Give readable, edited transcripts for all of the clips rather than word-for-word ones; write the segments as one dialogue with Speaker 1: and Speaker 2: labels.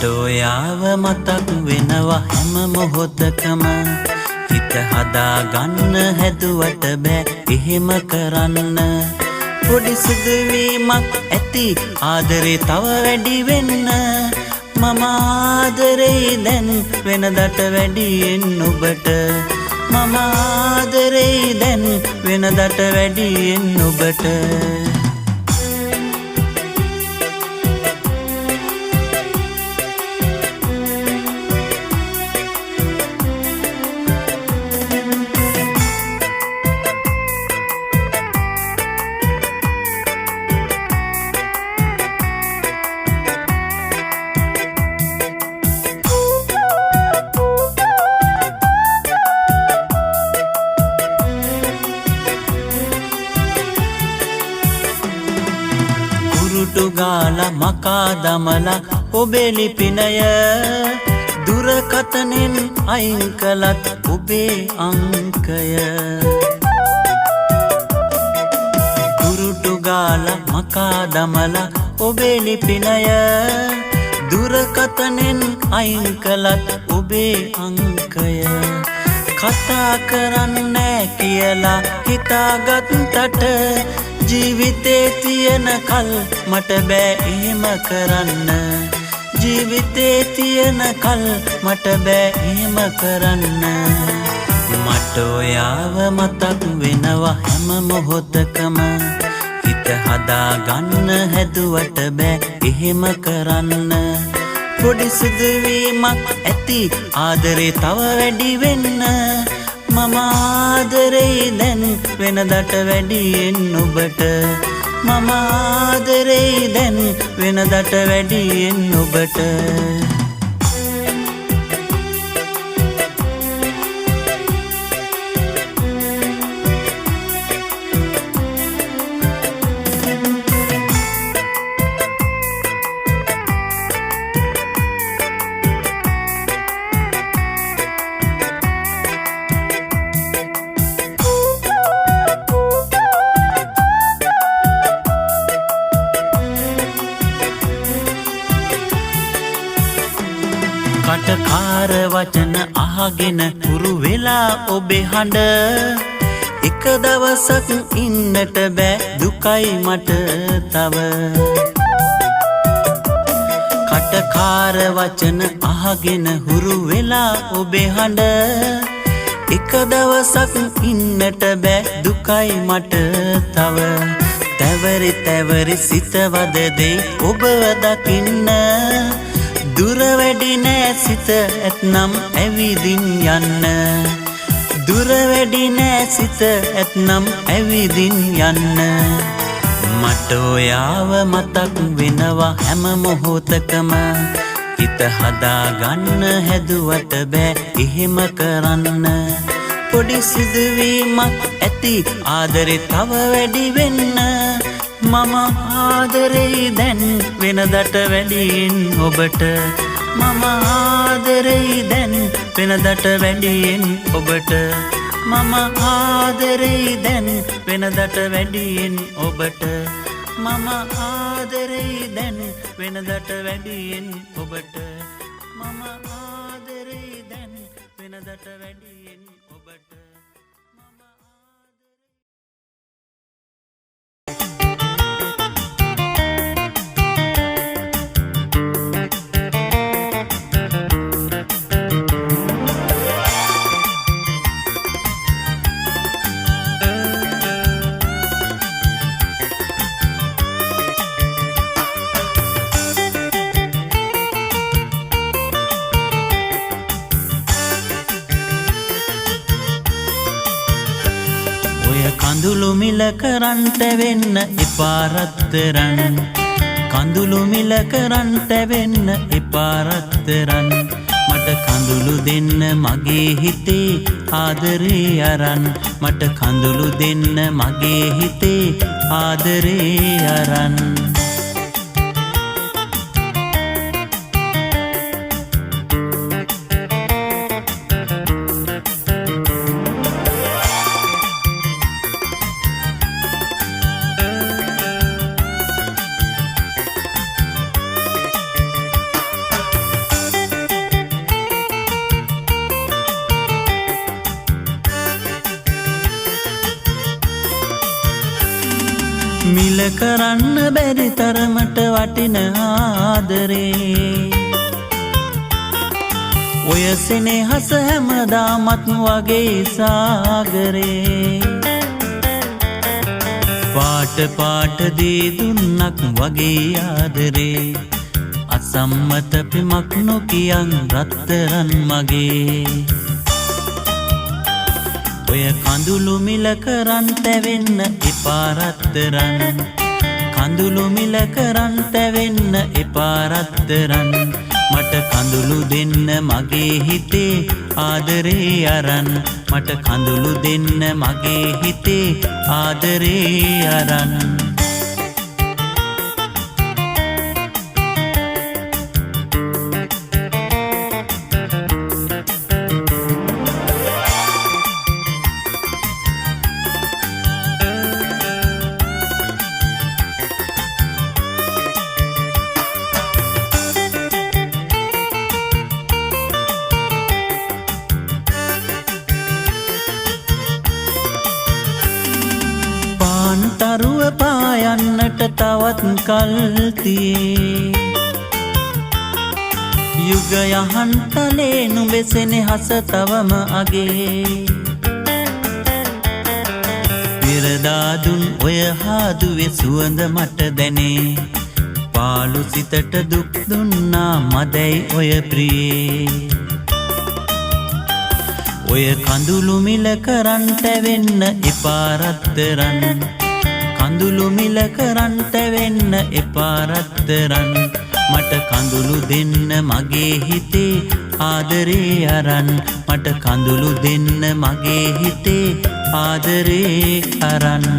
Speaker 1: ඔයාව මතක් වෙනවා හැම මොහොතකම හිත හදා ගන්න හැදුවට බෑ එහෙම කරන්න පොඩි සිදුවීමක් ඇති ආදරේ තව වැඩි වෙන්න මම ආදරේ දැන් වෙනදට වැඩියෙන් ඔබට මම ආදරේ දැන් වෙනදට වැඩියෙන් ඔබට ගාලා මකා දමලා ඔබේ ලිපිනය දුරකථනෙන් අයින් කළත් ඔබේ අංකය කුරුටු ගාලා මකා දමලා ඔබේ ලිපිනය දුරකථනෙන් අයින් කළත් ඔබේ අංකය කතා කරන්නේ කියලා හිතාගත්තට ජීවිතේ තියෙන කල් මට බෑ එහෙම කරන්න ජීවිතේ තියෙන කල් මට බෑ එහෙම කරන්න මට ඔයාව මතක් වෙනවා හැම මොහොතකම හිත හදා ගන්න හැදුවට බෑ එහෙම කරන්න පොඩි සිදුවීමක් ඇති ආදරේ තව වැඩි වෙන්න මම ආදරේ දැන් වෙනදට වැඩියෙන් ඔබට මම ආදරේ දැන් වෙනදට වැඩියෙන් ඔබට කටකාර වචන අහගෙන හුරු වෙලා ඔබේ හඬ එක දවසක් ඉන්නට බෑ දුකයි මට තව කටකාර වචන අහගෙන හුරු වෙලා ඔබේ හඬ එක දවසක් ඉන්නට බෑ දුකයි මට තව තැවරි තැවරි සිතවද දෙයි ඔබව දකින්න දුර වැඩි නෑ සිත ඇත්නම් ඇවිදින් යන්න දුර වැඩි නෑ සිත ඇත්නම් ඇවිදින් යන්න මට ඔයාව මතක් වෙනවා හැම මොහොතකම හිත හදා ගන්න හැදුවට බෑ එහෙම කරන්න පොඩි සිදුවීමක් ඇති ආදරේ තව වැඩි වෙන්න මම ආදරේ දැන් වෙනදට වැඩියෙන් ඔබට මම ආදරේ දැන් වෙනදට වැඩියෙන් ඔබට මම ආදරේ දැන් වෙනදට වැඩියෙන් ඔබට මම ආදරේ දැන් වෙනදට වැඩියෙන් ඔබට මම ආදරේ දැන් වෙනදට වැඩියෙන් ඔබට කඳුළු මිල කරන්ට වෙන්න එපා රත්තරන් කඳුළු මිල කරන්ට වෙන්න එපා රත්තරන් මට කඳුළු දෙන්න මගේ හිතේ ආදරේ අරන් මට කඳුළු දෙන්න මගේ හිතේ ආදරේ අරන් කරන්න බැරි තරමට වටින ආදරේ ඔය සෙනෙහස හැමදාමත් වගේ සාගරේ පාට පාට දී දුන්නක් වගේ ආදරේ අසම්මත පෙමක් නොකියන් රත්තරන් මගේ ඔය කඳුළු මිල කරන් තැවෙන්න එපා රත්තරන් කඳුළු මිල කරන් තැවෙන්න එපා රත්තරන් මට කඳුළු දෙන්න මගේ හිතේ ආදරේ අරන් මට කඳුළු දෙන්න මගේ හිතේ ආදරේ අරන් තරුව පායන්නට තවත් කල් තියේ යුග යහන්තලේ නුඹේ සෙනෙහස තවම අගේ පෙරදා දුන් ඔය හාදුවේ සුවඳ මට දැනේ පාළු සිතට දුක් දුන්නා මදැයි ඔය ප්‍රියේ ඔය කඳුළු මිල කරන් තැවෙන්න එපා රත්තරන් කඳුළු මිල කරන් තැවෙන්න එපා රත්තරන් මට කඳුළු දෙන්න මගේ හිතේ ආදරේ අරන් මට කඳුළු දෙන්න මගේ හිතේ ආදරේ අරන්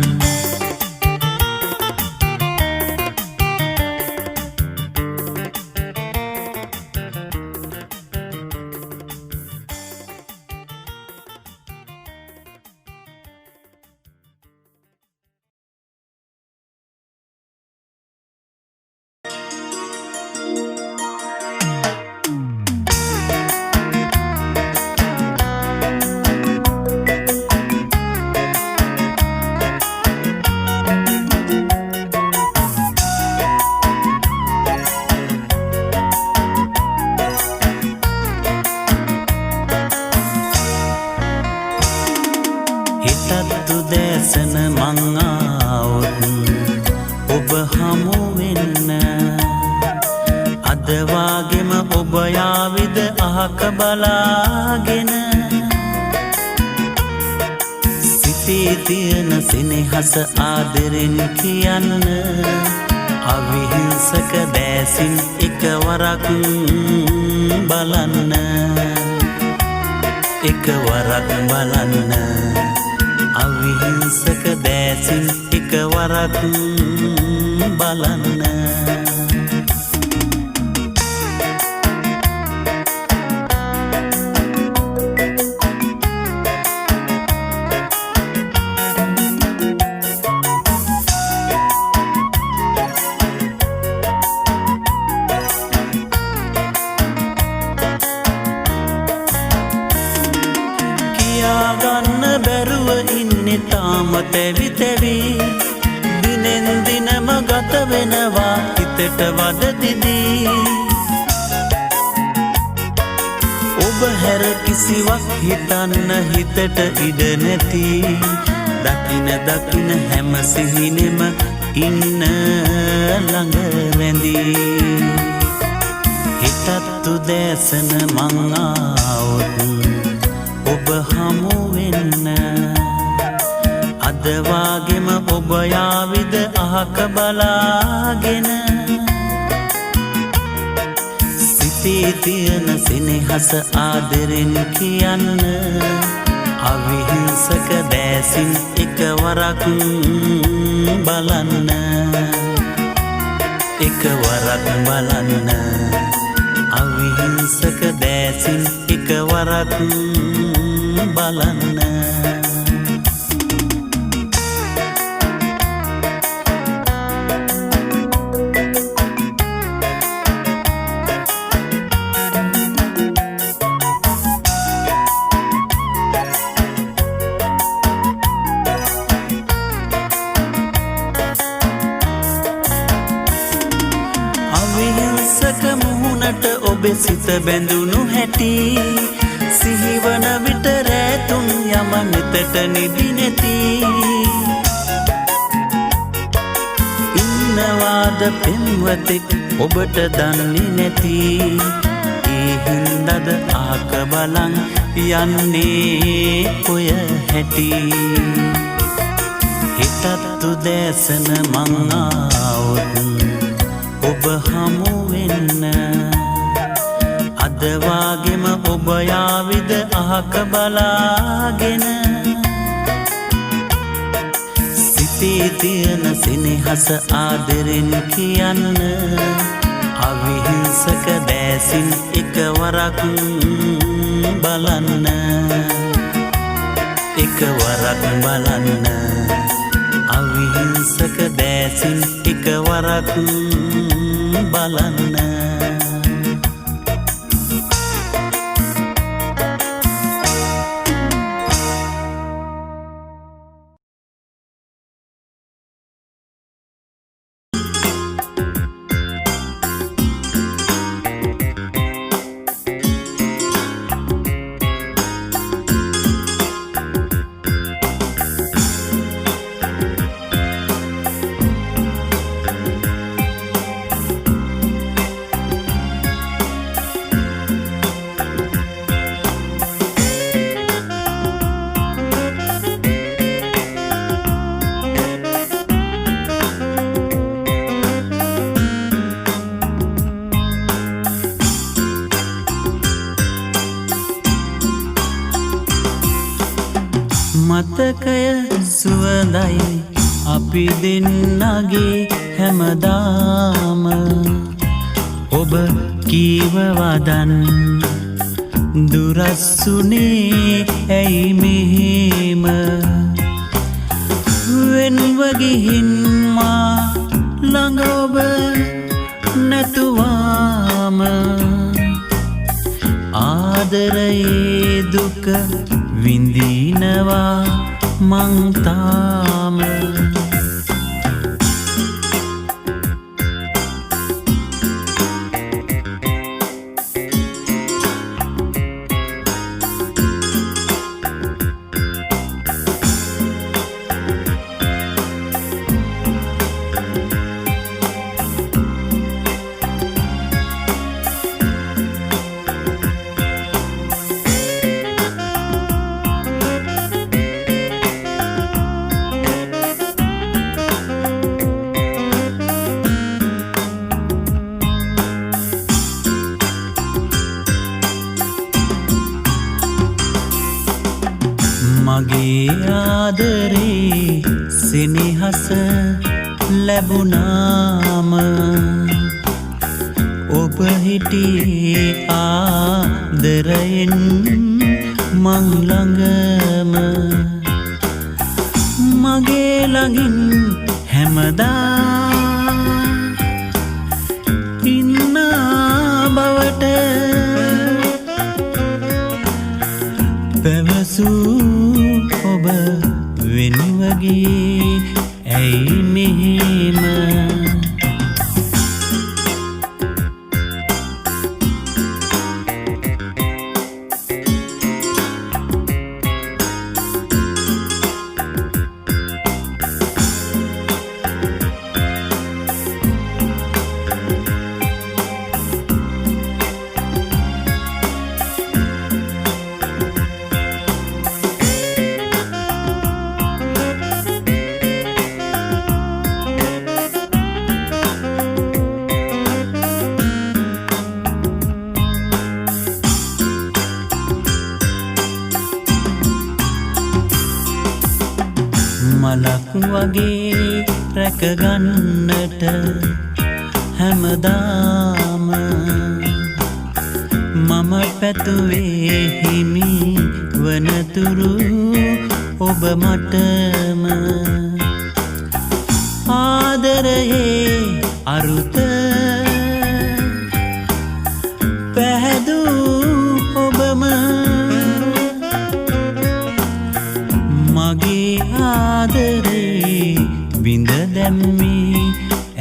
Speaker 1: දැසන මං ආවොත් ඔබ හමු වෙන්න අද වාගෙම ඔබ යාවිද අහක බලාගෙන සිතේ තියෙන සෙනෙහස ආදරෙන් කියන්න අවිහිංසක දැසින් එකවරක් බලන්න එකවරක් බලන්න අවිහිංසක දැසින් එකවරක් බලන්න කියාගන්න බැරුව ඉන්නේ තාම තැවි තැවි දිනෙන් දිනම ගත වෙනවා හිතට වද දිදී ඔබ හැර කිසිවක් හිතන්න හිතට ඉඩ නැති දකින දකින හැම සිහිනෙම ඉන්න ළඟ රැඳී හිතත් උදෑසන මං ආවොත් ඔබ හමු වෙන්න අද වාගෙම ඔබ යාවිද අහක බලාගෙන සිතේ තියෙන සෙනෙහස ආදරෙන් කියන්න අවිහිංසක දැසින් එකවරක් බලන්න එකවරක් බලන්න අවිහිංසක දැසින් එකවරක් බලන්න ඔබේ සිත බැඳුණු හැටි සිහිවන විට රැතුන් යම නෙතට නිදි නැති ඉන්නවාද පෙම්වතෙක් ඔබට දන්නේ නැති ඒ හින්දද ආක බලන් යන්නේ ඔය හැටි හිතත් උදෑසන මං ආවොත් ඔබ හමු වෙන්න අද වාගෙම ඔබ යාවිද අහක බලාගෙන සිතේ තියෙන සෙනෙහස ආදරෙන් කියන්න අවිහිංසක දැසින් එකවරක් බලන්න එකවරක් බලන්න අවිහිංසක දැසින් එකවරක් බලන්න මතකය සුවඳයි අපි දෙන්නගේ හැමදාම ඔබ කීවවදන් දුරස්සුනේ ඇයි මෙහෙම වෙන්ව ගිහින් මා ළඟ ඔබ නැතුවාම ආදරයේ දුක විඳිනවා මං තාම මගේ ආදරේ සෙනෙහස ලැබුණාම ඔබ හිටියේ ආදරයෙන් මං ළඟම මගේ ළඟින් හැමදා ඉන්න බවට පැවසූ ඔබ වෙනුවගේ ඇයි මෙහෙම මලක් වගේ රැකගන්නට හැමදාම මම පැතුවේ හිමි වනතුරු ඔබ මටම ආදරයේ අරුත පැහැදූ ඔබම මගේ ආදරේ බිඳ දැම්මේ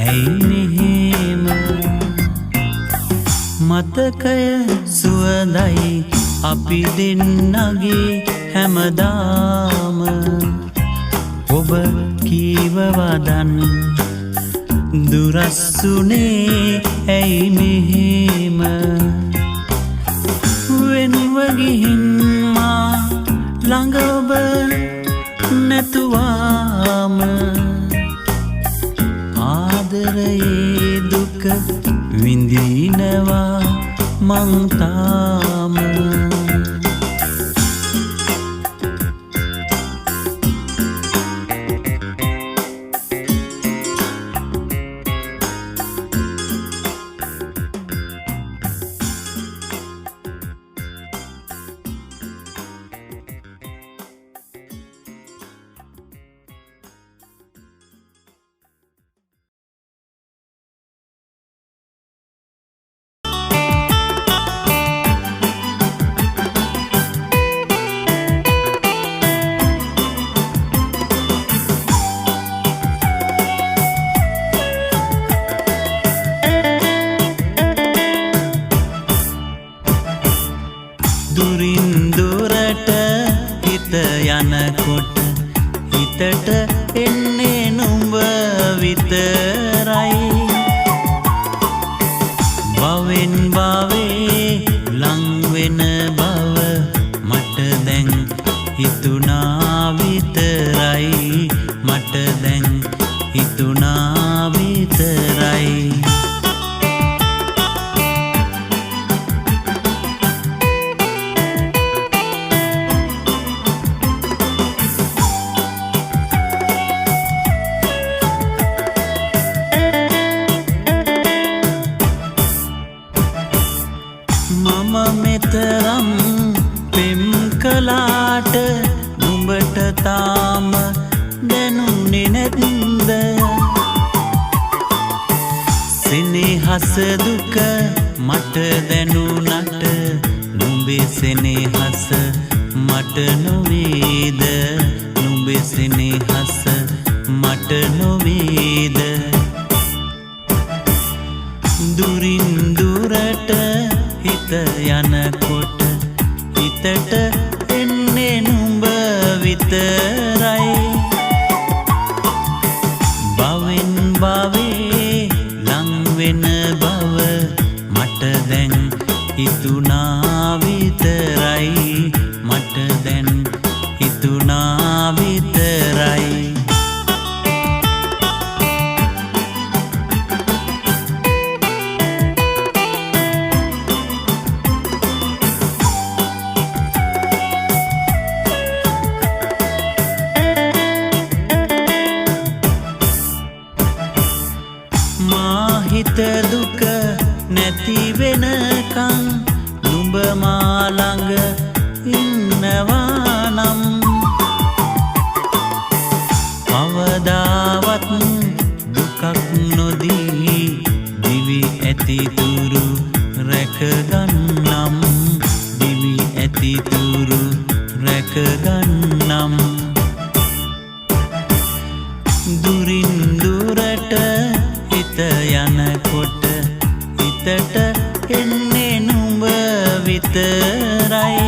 Speaker 1: ඇයි මෙහෙම මතකය සුවඳයි අපි දෙන්නගේ හැමදාම ඔබ කීවවදන් දුරස්සුනේ ඇයි මෙහෙම වෙනුව ගිහින් මා ළඟ ඔබ නැතුවාම ආදරයේ දුක විඳිනවා මං තාම දුරින් දුරට හිත යනකොට හිතට එන්නේ නුඹ විතරයි භවෙන් භවේ ලං වෙන බව මට දැන් හිතුණා විතරයි මට දැන් හිතුණා විතරයි මෙතරම් පෙම් කලාට නුඹට තාම දැනුනේ නැත්ද සෙනෙහස දුක මට දැනුණට නුඹේ සෙනෙහස මට නොවේද නුඹේ සෙනෙහස මට නොවේද දුරින් දුරට හිත යනකොට හිතට එන්නේ නුඹ විතරයි භවෙන් භවේ ලං වෙන බව මට දැන් හිතුණා විතරයි මට දැන් හිතුණා විතරයි හිත දුක නැති වෙනකන් නුඹ මා ළඟ ඉන්නවා නම් කවදාවත් දුකක් නොදී දිවි ඇතිතුරු රැකගන්නම් දිවි ඇතිතුරු රැකගන්නම් දුරින් දුරට හිත යනකොට හිතට එන්නේ නුඹ විතරයි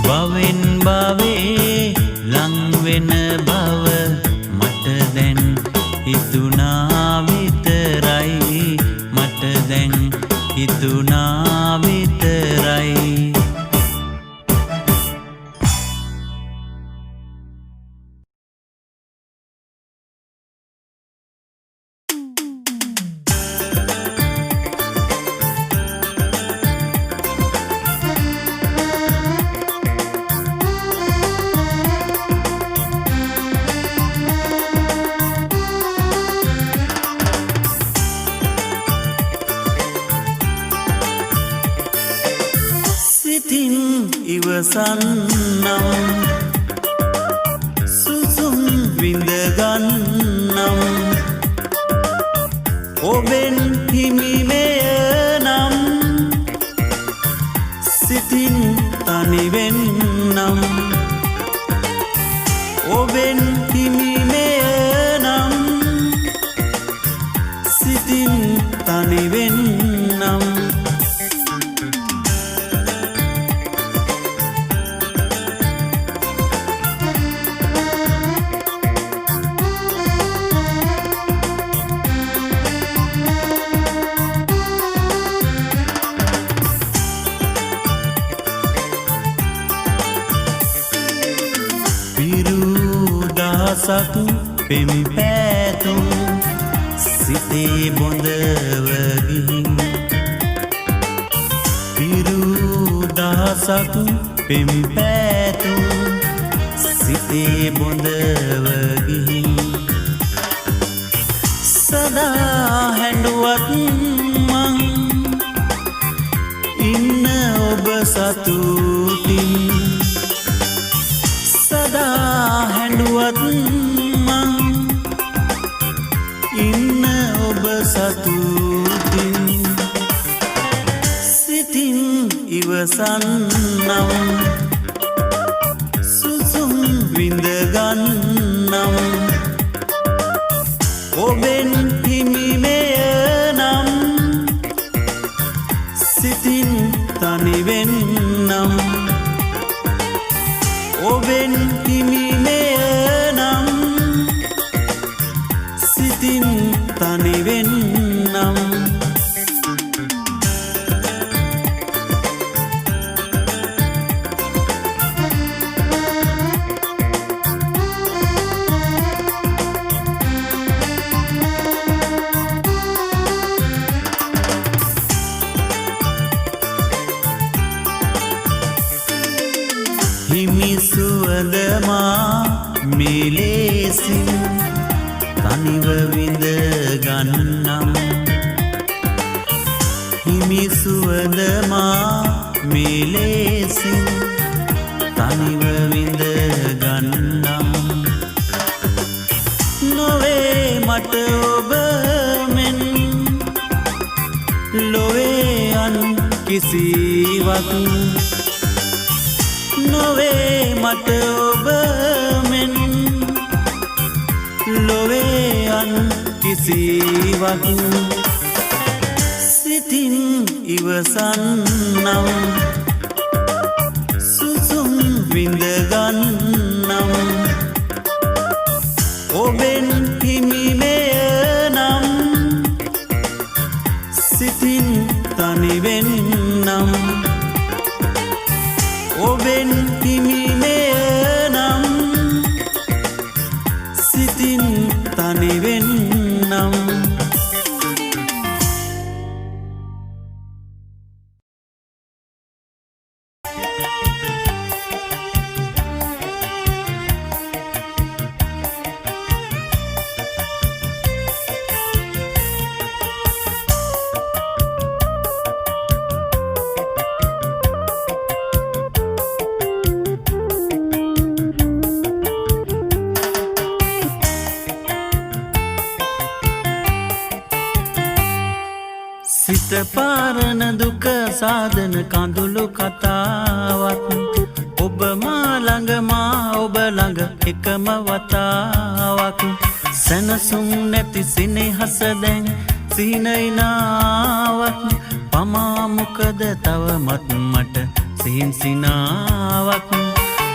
Speaker 1: භවෙන් භවේ ලං වෙන බව මට දැන් හිතුණා විතරයි මට දැන් හිතුණා විතරයි ඉවසන්නම් සුසුම් විඳගන්නම් ඔබෙන් හිමිමය නම් සිතින් තනිවෙන්නම් ඔබෙන් හිමිමය නම් සිතින් තනිවෙන්නම් පිරුදාසක් පෙම් පැතුම් සිතේ බොඳව ගිහින් පිරුදාසක් පෙම් පැතුම් සිතේ බොඳව ගිහින් සදා හැඬුවත් මං ඉන්න ඔබ සතුටින් සදා හැඬුවත් මං ඉන්න ඔබ සතුටින් සිතින් ඉවසන්නම් සුසුම් විඳගන්නම් ඔබෙන් හිමිමය නම් සිතින් තනිවෙන්නම් ඔබෙන් හිමිමය නම් සිතින් තනිවෙන්නම් හිමි සුවඳමා මෙලෙසින් තනිව විඳ ගන්නම් හිමි සුවඳමා මෙලෙසින් තනිව විඳ ගන්නම් නොවේ මට ඔබ මෙන් ලොවේ අන් කිසිවක් නොවේ මට ඔබ මෙන් ලොවේ අන් කිසිවක් සිතින් ඉවසන්නම් සුසුම් විඳගන්නම් ඔබෙන් හිමිමය නම් සිතින් තනිවෙන්නම් ඔබෙන් හිමිමය නම් සිතින් තනිවෙන්නම් සිත පාරන දුක සාධන කඳුළු කතාවක් ඔබ මා ළඟ මා ඔබ ළඟ එකම වතාවක් සැනසුම් නැති සිනහස දැන් සිහිනයිනාවක් පමා මොකද තවමත් මට සිහින් සිනාවක්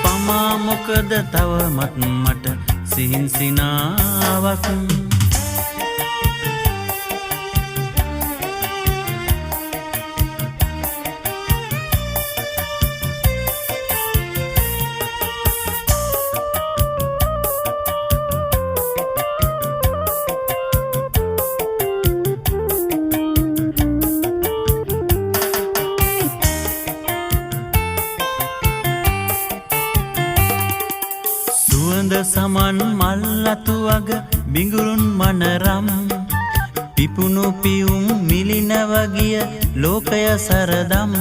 Speaker 1: පමා මොකද තවමත් මට සිහින් සිනාවක් සමන් මල්ලතු වග බිඟුරුන් මනරම් පිපුණු පියුම් මිලිනව ගිය ලෝකය සරදම්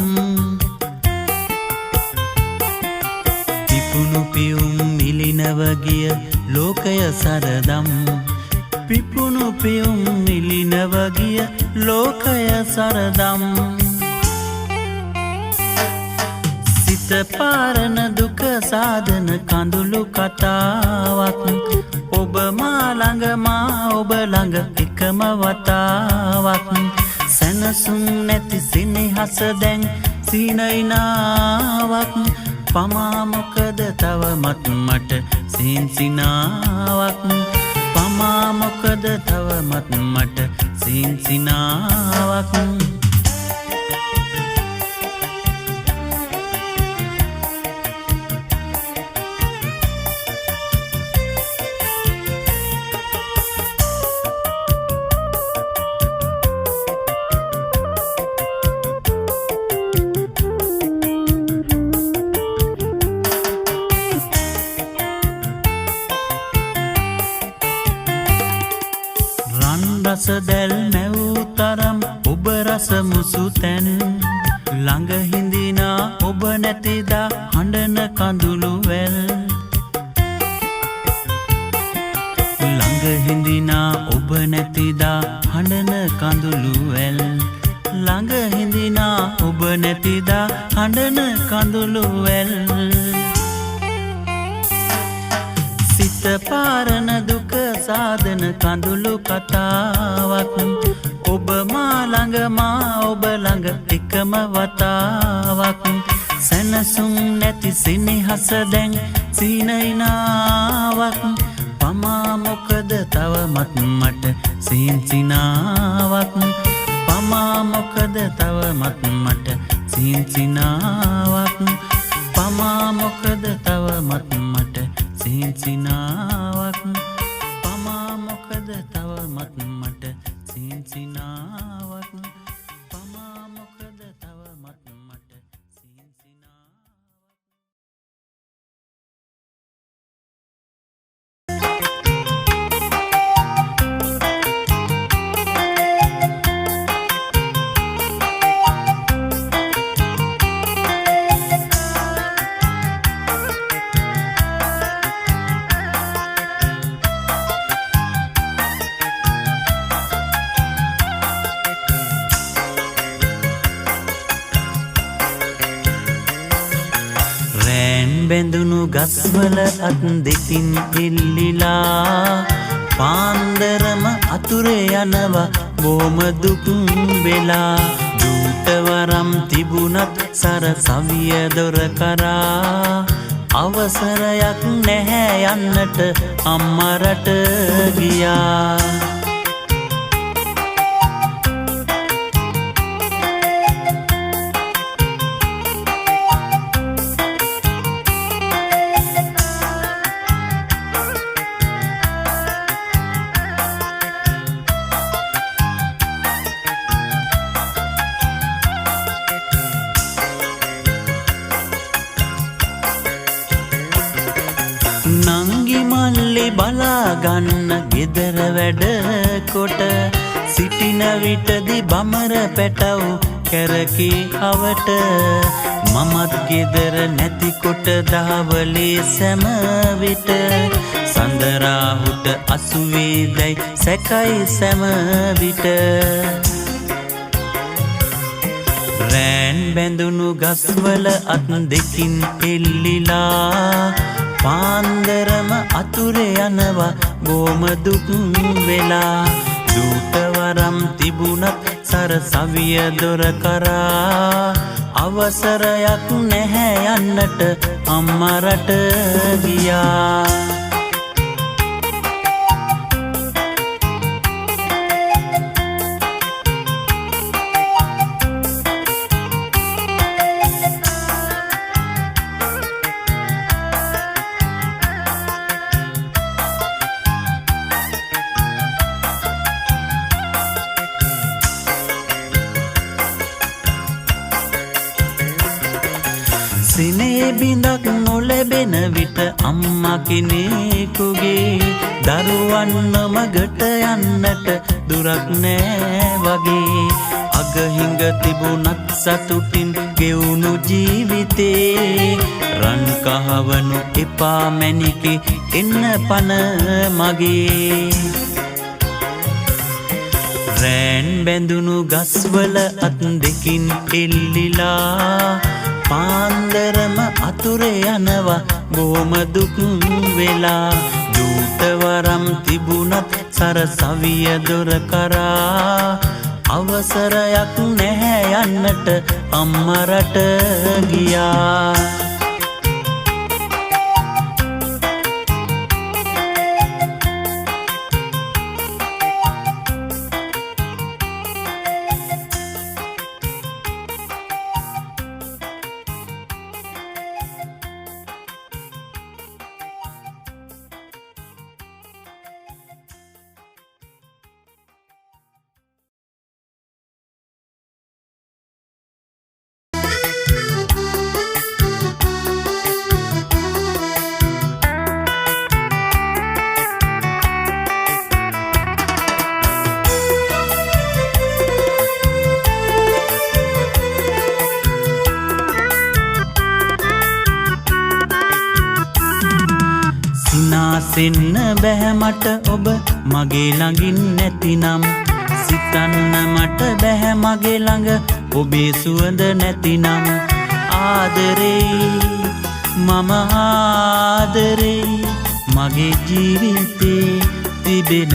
Speaker 1: පිපුණු පියුම් මිලිනව ගිය ලෝකය සරදම් පිපුණු පියුම් මිලිනව ගිය ලෝකය සරදම් සිත පාරන දුක සාධන කඳුළු කතාවක් ඔබ මා ළඟ මා ඔබ ළඟ එකම වතාවක් සැනසුම් නැති සිනහස දැන් සීනයිනාවක් පමා මොකද තවමත් මට සීන්සිනාවක් පමා මොකද තවමත් මට සීන්සිනාවක් රස දැල් මැවූ තරම් ඔබ රස මුසු තැන් ළඟ හිඳිනා ඔබ නැතිදා හඬන කඳුළු වැල් ළඟ හිඳිනා ඔබ නැතිදා හඬන කඳුළු වැල් ළඟ හිඳිනා ඔබ නැතිදා හඬන කඳුළු වැල් සිත පාරන දුක සාදන කඳුළු කතාවක් ඔබ මා ළඟ මා ඔබ ළඟ එකම වතාවක් සැනසුම් නැති සිනහස දැන් සීනයිනාවක් පමා මොකද තවමත් මට සීන්සිනාවක් පමා මොකද තවමත් මට සීන්සිනාවක් පමා මොකද තවමත් මට සීන්සිනාවක් පමා මොකද තවමත් මට සීන්සිනාවක් පමා මොකද තවමත් මට සීන්සිනාවක් බැඳුණු ගස්වල අත් දෙකින් එල්ලිලා පාන්දරම අතුරේ යනවා බොහොම දුක් වෙලා දූතවරම් තිබුණත් සර සවිය දොර කරා අවසරයක් නැහැ යන්නට අම්මා රට ගියා නංගි මල්ලි බලාගන්න ගෙදර වැඩ කොට සිටින විටදි බමර පැටව් කැරකි අවට මමත් ගෙදර නැතිකොට දහවලේ සැම විට සඳරාහුට අසුවේදැයි සැකයි සැම විට රෑන් බැඳුණු ගස්වල අත් දෙකින් එල්ලිලා පාන්දරම අතුරේ යනවා බොහොම දුක් වෙලා දූතවරම් තිබුණත් සර සවිය දොර කරා අවසරයක් නැහැ යන්නට අම්මා රට ගියා සිනේ බිඳක් නොලැබෙන විට අම්මා කෙනෙකුගේ දරුවන් මගට යන්නට දුරක් නෑ වගේ අගහිඟ තිබුණත් සතුටින් ගෙවුණු ජීවිතේ රන් කහවනු එපා මැණිකේ එන්න පන මගේ රෑන් බැඳුණු ගස්වල අත් දෙකින් එල්ලිලා පාන්දරම අතුරේ යනවා බොහොම දුක් වෙලා දූතවරම් තිබුණත් සර සවිය දොර කරා වසරයක් නැහැ යන්නට අම්මා රට ගියා. සිනාසෙන්න බැහැ මට ඔබ මගේ ළඟින් නැතිනම් සිතන්න මට බැහැ මගේ ළඟ ඔබේ සුවඳ නැතිනම් ආදරේ මම ආදරේ මගේ ජීවිතේ තිබෙන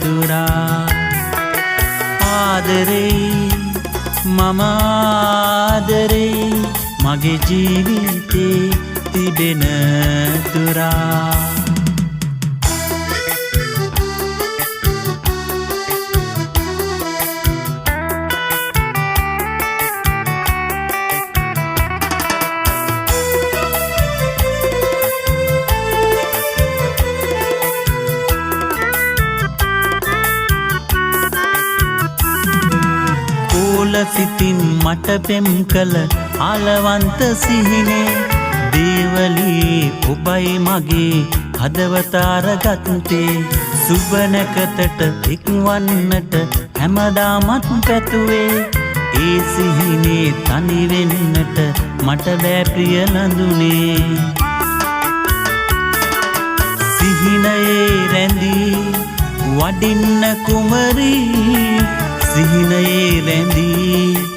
Speaker 1: තුරා ආදරේ මම ආදරේ මගේ ජීවිතේ තිබෙන තුරා සිතින් මට පෙම් කළ ආලවන්ත සිහිනේ දේවලී ඔබයි මගේ හදවත අරගත්තේ සුබ නැකතට එක්වන්නට හැමදාමත් පැතුවේ ඒ සිහිනේ තනි වෙන්නට මට බෑ ප්‍රිය ලඳුනේ සිහිනයේ රැඳී වඩින්න කුමරී සිහිනයේ රැඳී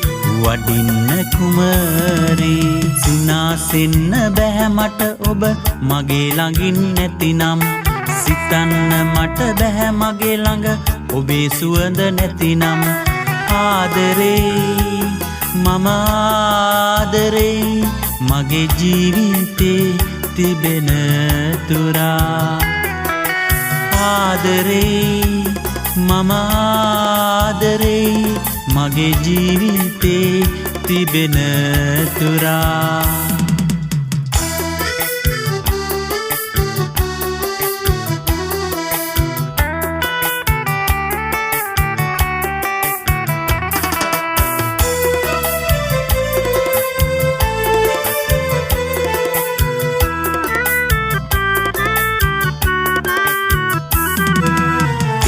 Speaker 1: වඩින්න කුමරී සිනාසෙන්න බැහැ මට ඔබ මගේ ළඟින් නැතිනම් සිතන්න මට බැහැ මගේ ළඟ ඔබේ සුවඳ නැතිනම් ආදරේ මම ආදරේ මගේ ජීවිතේ තිබෙන තුරා ආදරේ මම ආදරේ මගේ ජීවිතේ තිබෙන තුරා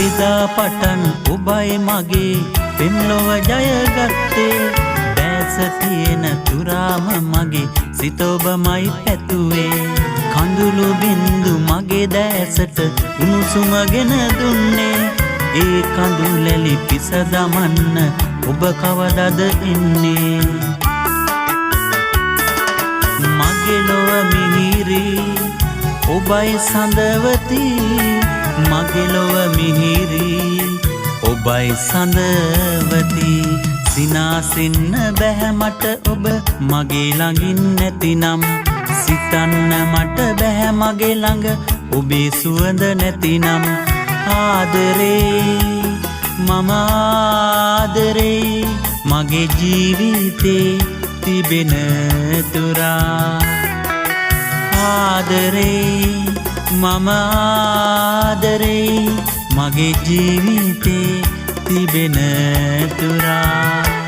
Speaker 1: එදා පටන් ඔබයි මගේ පෙම්ලොව ජයගත්තේ දැස තියෙන තුරාම මගේ සිත ඔබමයි පැතුවේ කඳුළු බින්දු මගේ දැසට උණුසුමගෙන දුන්නේ ඒ කඳුලැලි පිස දමන්න ඔබ කවදද එන්නේ මගේ ලොව මිහිරි ඔබයි සඳවති මගේ ලොව මිහිරි ඔබයි සඳවති සිනාසෙන්න බැහැ මට ඔබ මගේ ළඟින් නැතිනම් සිතන්න මට බැහැ මගේ ළඟ ඔබේ සුවඳ නැතිනම් ආදරේ මම ආදරේ මගේ ජීවිතේ තිබෙන තුරා ආදරේ මම ආදරේ මගේ ජීවිතේ තිබෙන තුරා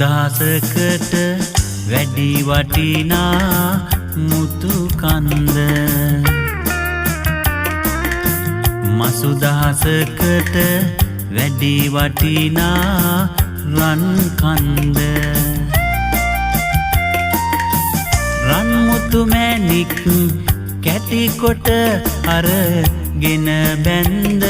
Speaker 1: දහසකට වැඩි වටිනා මුතු කන්ද මසුදහසකට වැඩි වටිනා රන් කන්ද රන් මුතු මැණික් කැටිකොට අරගෙන බැන්ද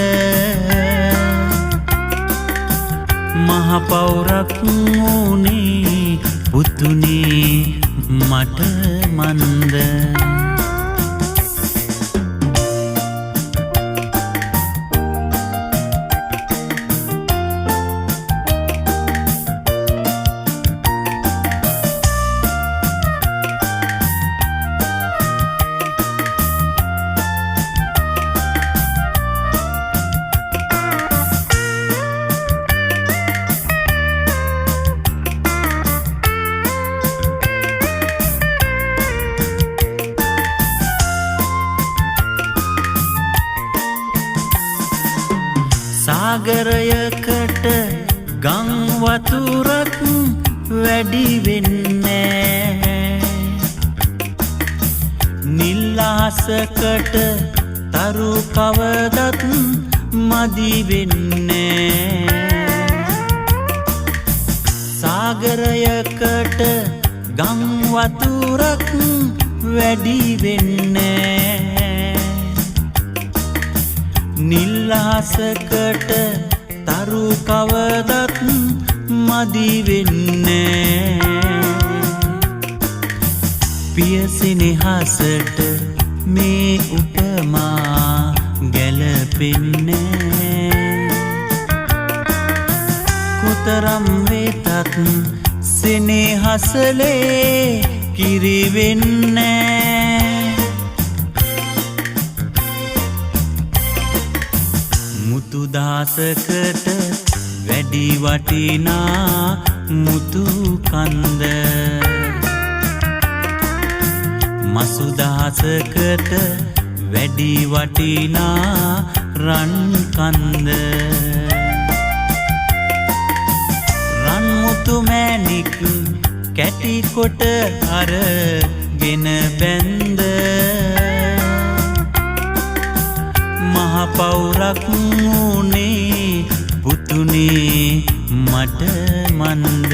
Speaker 1: මහ පෞරක් වුණේ පුතුනේ මට මන්ද සාගරයකට ගං වතුරක් වැඩි වෙන්නේ නිල් අහසකට තරු කවදත් මදි වෙන්නේ සාගරයකට ගං වතුරක් වැඩි වෙන්නේ නිල් අහසකට තරු කවදත් මදි වෙන්නේ පියසිනහසට මේ උපමා ගැලපෙන්නේ කොතරම් වෙතත් සෙනෙහසලේ කිරි වෙන්නේ මුතු දාසකට වැඩි වටිනා මුතු කන්ද මසු දහසකට වැඩි වටිනා රන් කන්ද රන් මුතු මැණික් කැටිකොට අරගෙන බැන්ද මහ පෞරක් වුණේ පුතුනේ මට මන්ද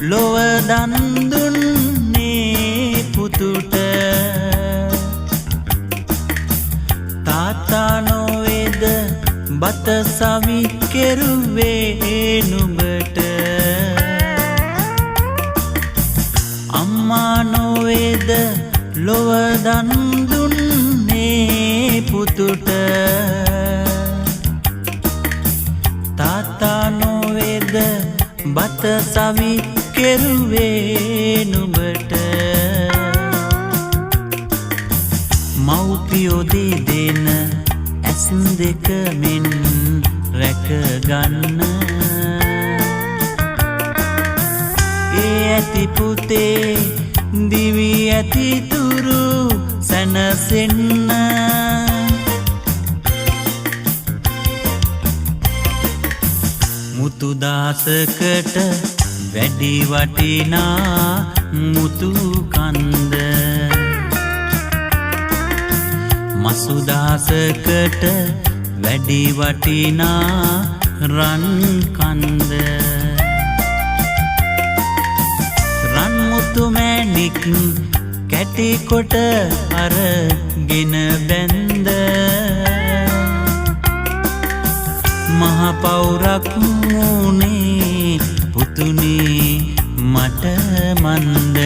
Speaker 1: ලොව දන් දුන්නේ පුතුට තාත්තා නොවේද බත සවි කෙරුවේ නුඹට අම්මා නොවේද ලොව දන් දුන්නේ පුතුට තාත්තා නොවේද බත සවි කෙරුවේ නුඹට මව්පියෝ දෙදෙන ඇස් දෙක මෙන් රැකගන්න ඒ ඇති පුතේ දිවි ඇති තුරු සැනසෙන්න මුතු දාසකට වැඩි වටිනා මුතු කන්ද මසු දාසකට වැඩි වටිනා රන් කන්ද රන් මුතු මැණික් කැටිකොට අරගෙන බැන්ද මහ පෞරක් වුණේ පුතුනේ මට මන්ද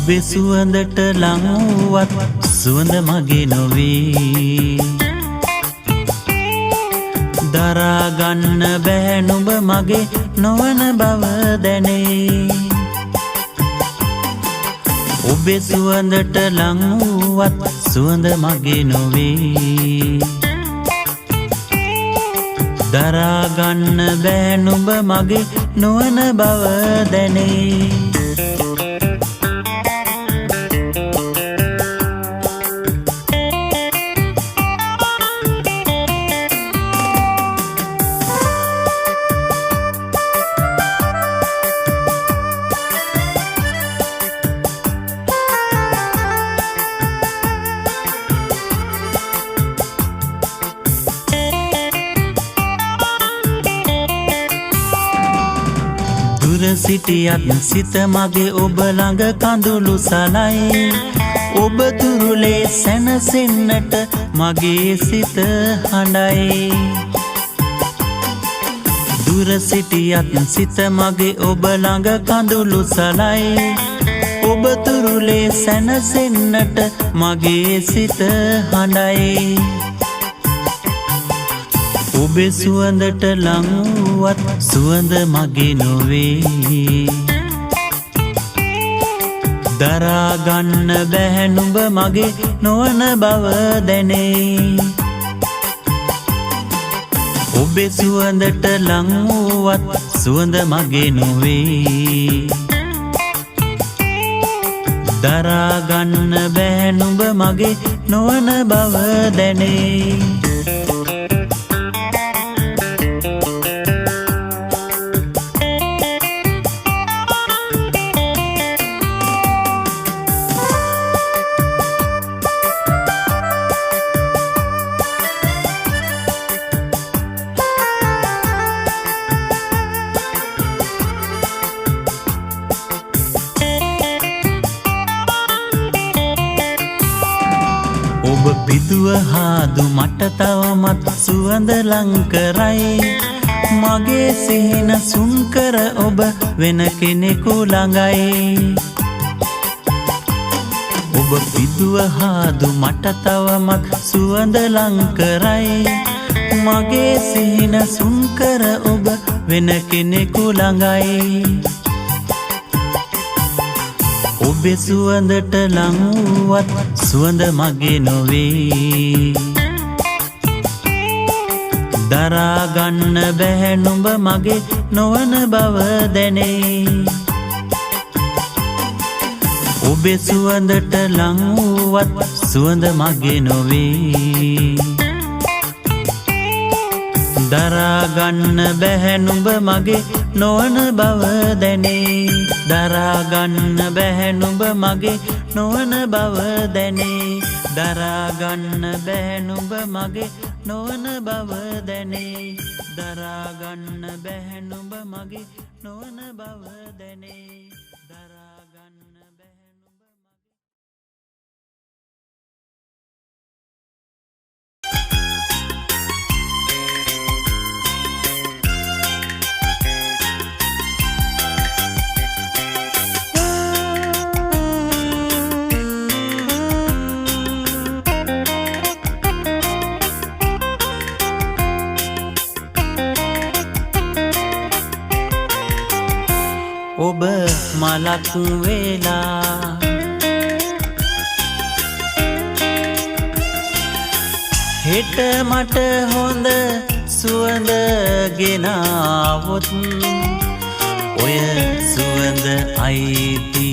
Speaker 1: ඔබේ සුවඳට ලං වුවත් සුවඳ මගේ නොවේ දරා ගන්න බෑ නුඹ මගේ නොවන බව දැනේ ඔබේ සුවඳට ලං වුවත් සුවඳ මගේ නොවේ දරා ගන්න බෑ නුඹ මගේ නොවන බව දැනේ සිටියත් සිත මගේ ඔබ ළඟ කඳුළු සලයි ඔබ තුරුලේ සැනසෙන්නට මගේ සිත හඬයි දුර සිටියත් සිත මගේ ඔබ ළඟ කඳුළු සලයි ඔබ තුරුලේ සැනසෙන්නට මගේ සිත හඬයි ඔබේ සුවඳට ලං වුවත් සුවඳ මගේ නොවේ දරා ගන්න බැහැ නුඹ මගේ නොවන බව දැනේ ඔබේ සුවඳට ලං වුවත් සුවඳ මගේ නොවේ දරා ගන්න බැහැ නුඹ මගේ නොවන බව දැනේ ඔබ පිදුව හාදු මට තවමත් සුවඳ ලං කරයි මගේ සිහින සුන් කර ඔබ වෙන කෙනෙකු ළඟයි ඔබ පිදුව හාදු මට තවමත් සුවඳ ලං කරයි මගේ සිහින සුන් කර ඔබ වෙන කෙනෙකු ළඟයි ඔබේ සුවඳට ලං වුවත් සුවඳ මගේ නොවේ දරා ගන්න බැහැ නුඹ මගේ නොවන බව දැනේ ඔබේ සුවඳට ලං වුවත් සුවඳ මගේ නොවේ දරා ගන්න බැහැ නුඹ මගේ නොවන බව දැනේ දරා ගන්න බැහැ නුඹ මගේ නොවන බව දැනේ දරා ගන්න බැහැ නුඹ මගේ නොවන බව දැනේ දරා ගන්න බැහැ නුඹ මගේ නොවන බව දැනේ දරා ගන්න බැහැ නුඹ ඔබ මලක් වෙලා හෙට මට හොඳ සුවඳ ගෙනාවොත් ඔය සුවඳ අයිති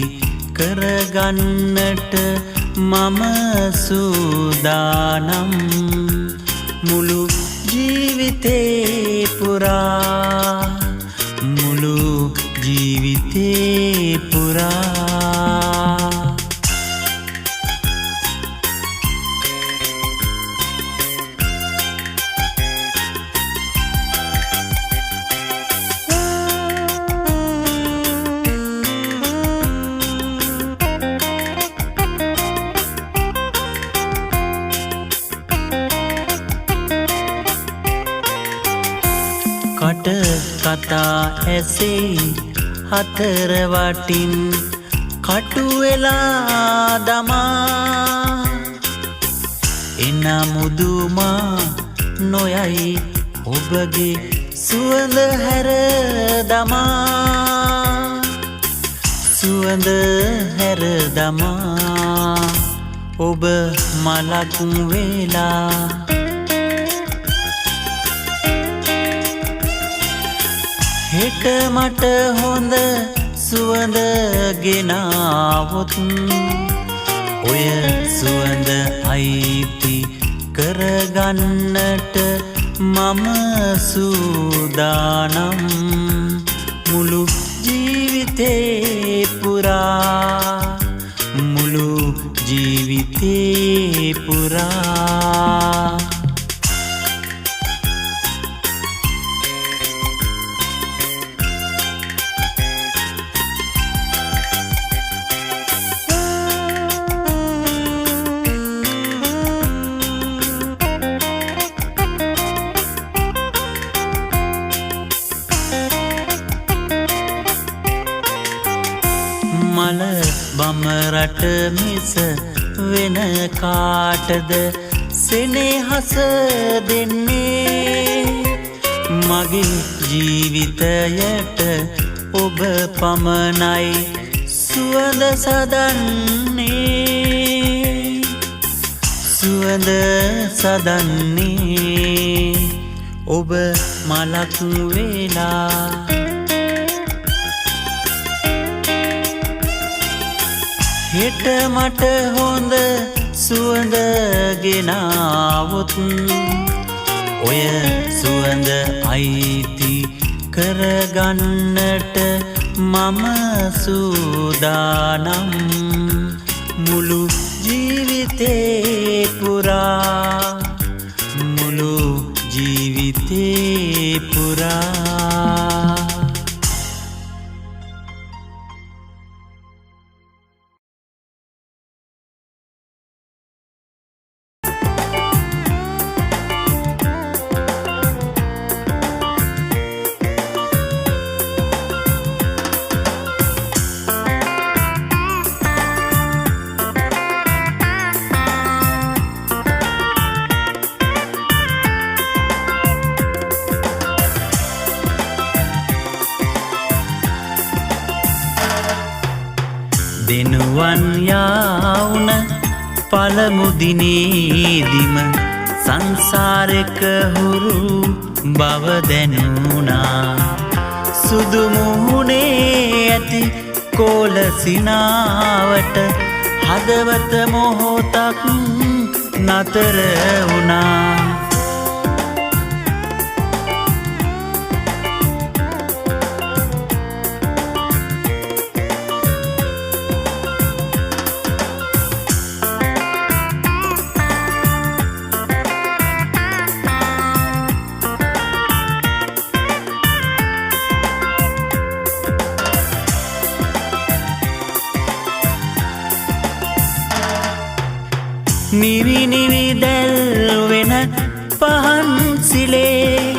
Speaker 1: කරගන්නට මම සූදානම් මුළු ජීවිතේ පුරා මුළු ජීවිතේ පුරා කට කතා ඇසේ හතර වටින් කටුවෙලා දමා එනමුදුමා නොයයි ඔබගේ සුවඳ හැර දමා සුවඳ හැර දමා ඔබ මලක් වෙලා හෙට මට හොඳ සුවඳ ගෙනාවොත් ඔය සුවඳ අයිති කරගන්නට මම සූදානම් මුළු ජීවිතේ පුරා මුළු ජීවිතේ පුරා මල බමරට මිස වෙන කාටද සෙනෙහස දෙන්නේ මගේ ජීවිතයට ඔබ පමණයි සුවඳ සදන්නේ සුවඳ සදන්නේ ඔබ මලක් වෙලා හෙට මට හොඳ සුවඳ ගෙනාවොත් ඔය සුවඳ අයිති කරගන්නට මම සූදානම් මුළු ජීවිතේ පුරා මුළු ජීවිතේ පුරා දෙනුවන් යාවුන පළමු දිනේදිම සංසාරෙක හුරු බව දැනුණා සුදු මුහුණේ ඇති කොලසිනාවට හදවත මොහොතක් නතර වුණා නිවි නිවි දැල්වෙන පහන් සිලේ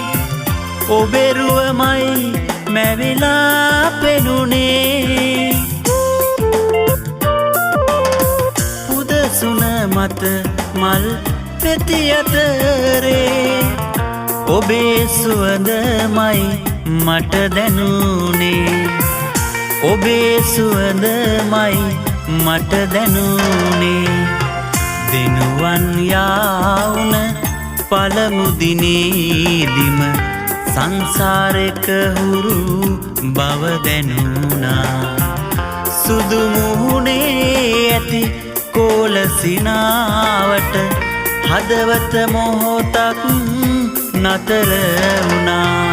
Speaker 1: ඔබෙරුවමයි මැවිලා පෙනුනේ පුදසුන මත මල් පෙති අතරේ ඔබේ සුවඳමයි මට දැනුනේ ඔබේ සුවඳමයි මට දැනුනේ දෙනුවන් යාවුන පළමු දිනේදිම සංසාරෙක හුරු බව දැනුණා සුදු මුහුණේ ඇති කොලසිනාවට හදවත මොහොතක් නතර වුණා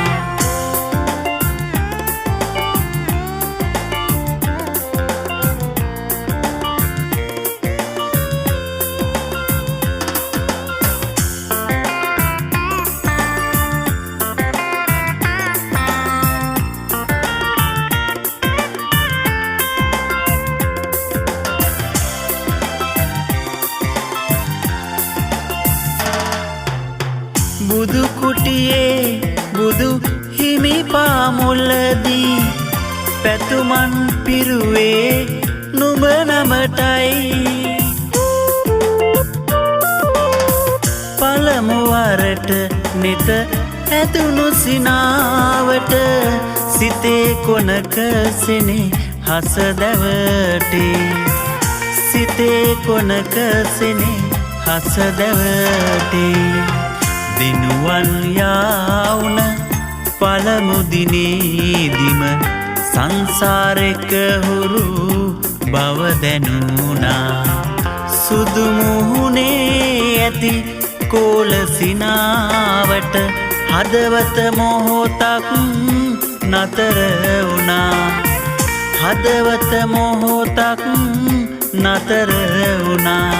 Speaker 1: බුදු කුටියේ බුදු හිමි පාමුලදී පැතුමන් පිරුවේ නුඹ නමටයි පළමු වරට නිත ඇතුණු සිනාවට සිතේ කොනක සෙනේ හස දැවටේ සිතේ කොනක සෙනේ හස දැවටේ දිනුවන් යාවුන පළමු දිනේදිම සංසාරෙක හුරු බව දැනුණා සුදු මුහුණේ ඇති කෝල සිනාවට හදවත මොහොතක් නතර වුණා හදවත මොහොතක් නතර වුණා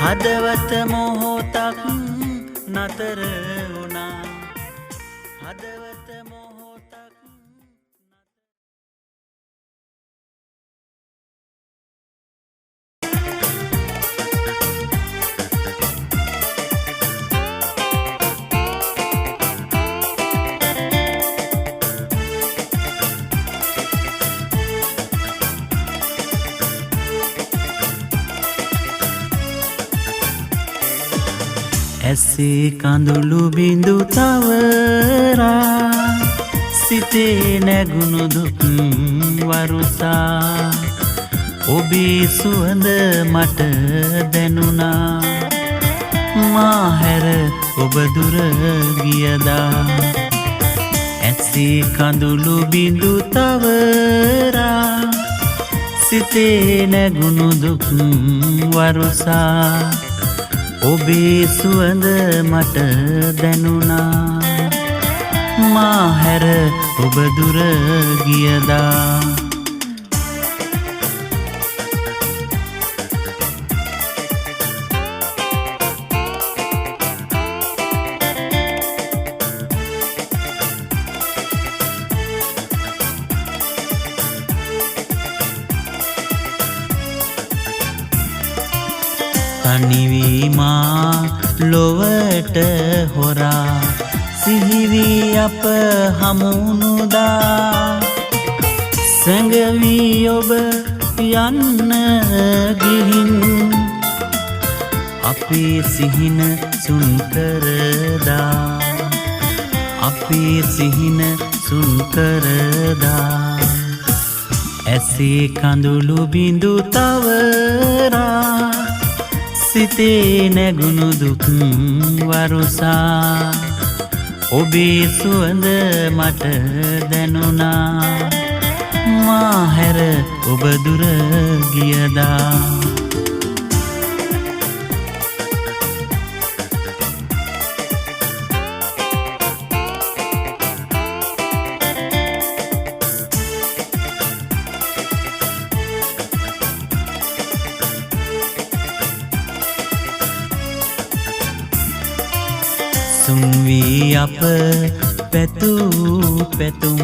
Speaker 1: හදවත මොහොතක් නතර වුණා හදවත මොහොතක් ඇසේ කඳුළු බිඳු තවරා සිතේ නැගුණු දුක් වරුසා ඔබේ සුවඳ මට දැනුණා මා හැර ඔබ දුර ගියදා ඇසේ කඳුළු බිඳු තවරා සිතේ නැගුණු දුක් වරුසා ඔබේ සුවඳ මට දැනුණා මා හැර ඔබ දුර ගියදා තනිවීමා ලොවට හොරා සිහිවී අප හමුුණුදා සැඟවී ඔබ යන්න ගිහින් අපේ සිහින සුන්කරදා අපේ සිහින සුන්කරදා ඇසේ කඳුළු බිඳු තවරා සිතේ නැගුණු දුක් වරුසා ඔබේ සුවඳ මට දැනුණා මා හැර ඔබ දුර ගියදා සුන්වී අප පැtuu පැතුම්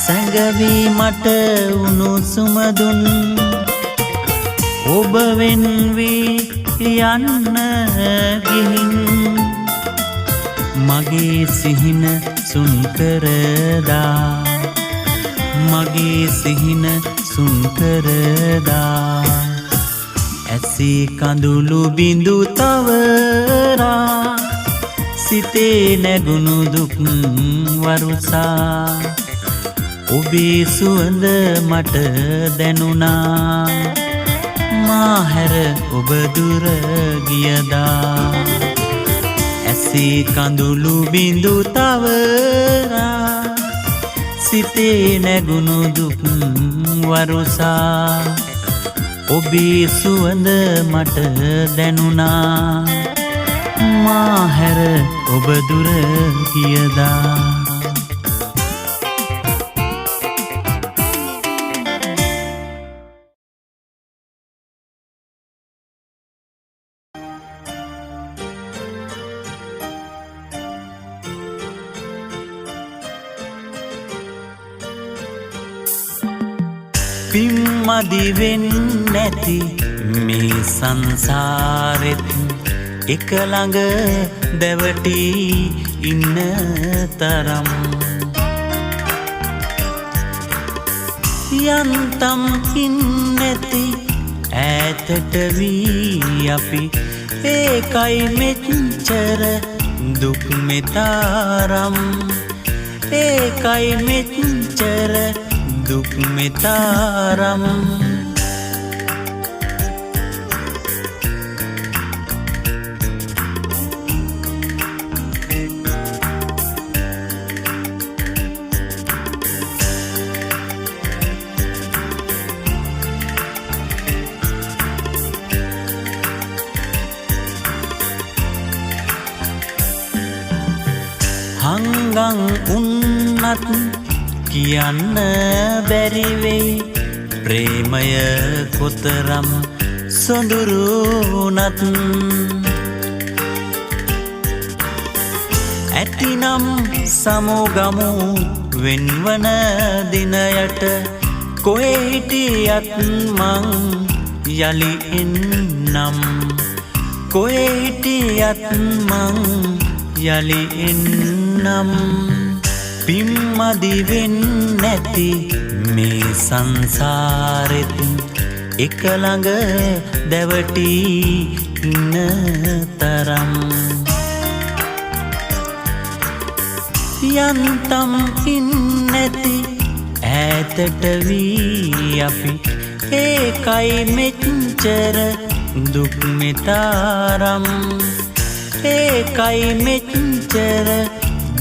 Speaker 1: සැඟවී මට උණුසුමදුන් ඔබ වෙන්වී යන්න ගිහින් මගේ සිහින සුන්කරදා මගේ සිහින සුන්කරදා ඇසේ කඳුළු බිඳු තවරා සිතේ නැගුණු දුක් වරුසා ඔබේ සුවඳ මට දැනුණා මා හැර ඔබ දුර ගියදා ඇසේ කඳුළු බිඳු තවරා සිතේ නැගුණු දුක් වරුසා ඔබේ සුවඳ මට දැනුණා මා හැර ඔබ දුර ගියදා පිම්මදි වෙන්නැති මේ සංසාරෙත් එක ළඟ දැවටී ඉන්න තරම් යන්තම් ඉන්නැති ඈතට වී අපි ඒකයි මෙච්චර දුක් මෙතරම් ඒකයි මෙච්චර දුක් මෙතරම් හංගන් උන්නත් කියන්න බැරි වෙයි ප්‍රේමය කොතරම් සොඳුරු වුණත් ඇතිනම් සමුගමු වෙන්වන දිනයට කොහේ හිටියත් මං යලි එන්නම් කොහේ හිටියත් මං යලි එන්නම් පිම්මදි වෙන්නැති මේ සංසාරෙත් එක ළඟ දැවටී ඉන්න තරම් යන්තම් ඉන්නැති ඈතට වී අපි ඒකයි මෙච්චර දුක් මෙතරම් ඒකයි මෙච්චර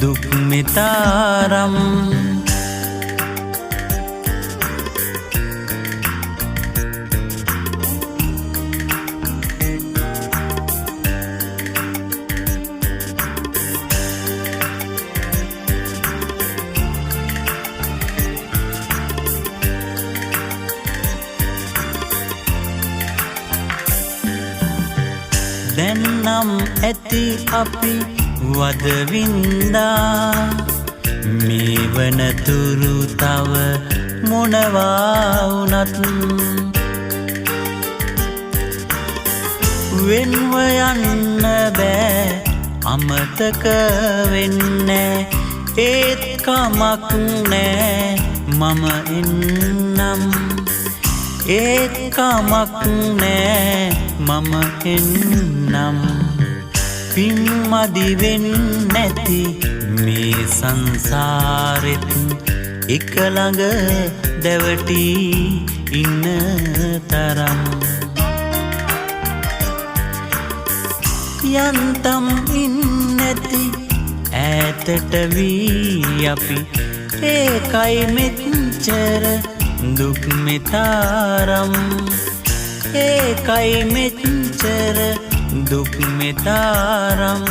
Speaker 1: දුක් මෙතරම් දැන්නම් ඇති අපි වදවින්දා මේ වනතුරු තව මොනවා වුණත් වෙන්ව යන්න බෑ අමතක වෙන්නේ ඒත් කමක් නෑ මම එන්නම් ඒත් කමක් නෑ මම එන්නම් පිම්මදි වෙන්නැති මේ සංසාරෙත් එක ළඟ දැවටී ඉන්න තරම් යන්තම් ඉන්නැති ඈතට වී අපි ඒකයි මෙච්චර දුක් මෙතරම් ඒකයි මෙච්චර දුක් මෙතරම්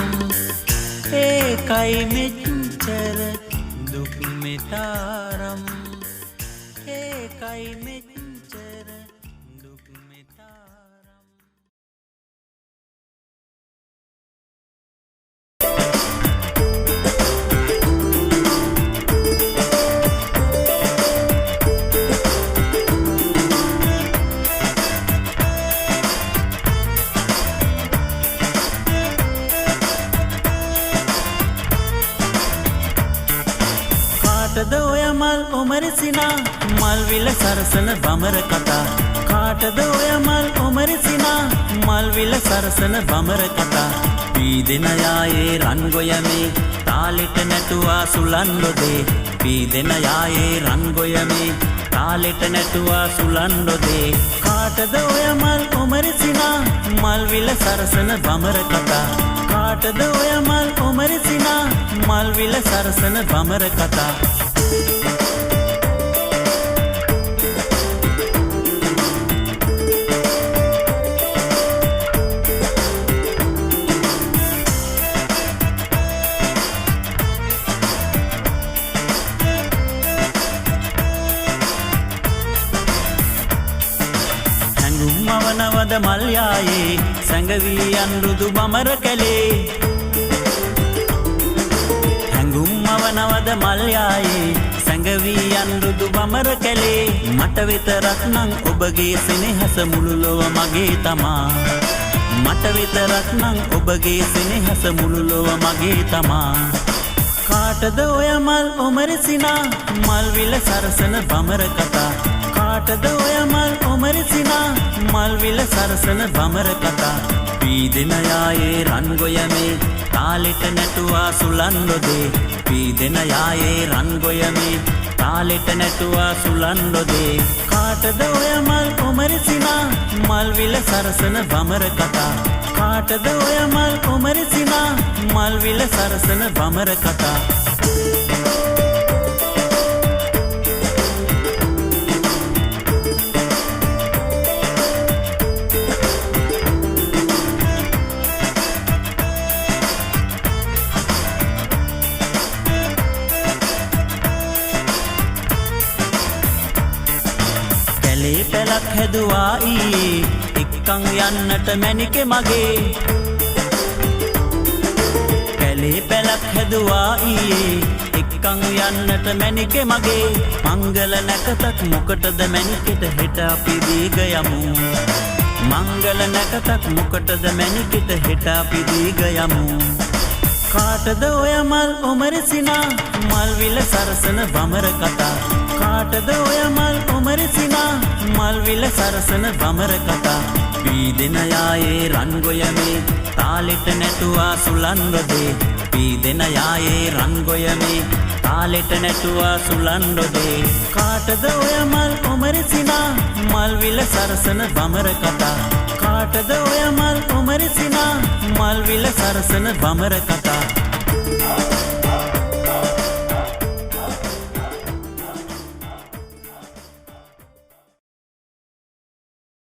Speaker 1: ඒකයි මෙච්චර දුක් මෙතරම් ඒකයි මෙච්චර දුක් මෙතරම් කාටද ඔය මල් ඔමරසිනා මල් විල සරසන බමර කතා කාටද ඔය මල් ඔමරසිනා මල් විල සරසන බමර කතා පීදෙන යායේ රන් ගොයමේ තාලෙට නැටුවා සුලන් ලොදේ පීදෙන යායේ රන් ගොයමේ තාලෙට නැටුවා සුලන් ලොදේ කාටද ඔය මල් ඔමරසිනා මල් විල සරසන බමර කතා කාටද ඔය මල් ඔමරසිනා මල් විල සරසන බමර කතා මවනවද මල්යායේ සැඟවී අන්රුදු බමර කැලේ හැඟුම් මවනවද මල්යායේ සැඟවී අන්රුදු බමර කැලේ මට විතරක් නම් ඔබගේ සෙනෙහස මුළු ලොව මගේ තමා මට විතරක් නම් ඔබගේ සෙනෙහස මුළු ලොව මගේ තමා කාටද ඔය මල් ඔමරසිනා මල් විල සරසන බමර කතා කාටද ඔය මල් ඔමරසිනා මල්විල සරසන බමර කතා පීදෙන යායේ රන්ගොයමේ තාලෙට නැටුවා සුලන්ඩොදේ පීදෙන යායේ රන්ගොයමේ තාලෙට නැටුවා සුලන්ඩොදේ කාටද ඔය මල් ඔමරසිනා මල්විල සරසන බමර කතා කාටද ඔය මල් ඔමරසිනා මල්විල සරසන බමර කතා කැලේ පැලක් හැදුවා ඊයේ එක්කන් යන්නට මැනිකේ මගේ කැලේ පැලක් හැදුවා ඊයේ එක්කන් යන්නට මැනිකේ මගේ මංගල නැකතක් මොකටද මැනිකෙට හෙට අපි දීග යමු මංගල නැකතක් මොකටද මැනිකෙට හෙට අපි දීග යමු කාටද ඔය මල් ඔමරසිනා මල්විල සරසන බමර කතා කාටද ඔය මල් ඔමරසිනා මල්විල සරසන බමර කතා පීදෙන යායේ රන්ගොයමේ තාලෙට නැටුවා සුලන්ඩොදේ පීදෙන යායේ රන්ගොයමේ තාලෙට නැටුවා සුලන්ඩොදේ කාටද ඔය මල් ඔමරසිනා මල්විල සරසන බමර කතා කාටද ඔය මල් ඔමරසිනා මල්විල සරසන බමර කතා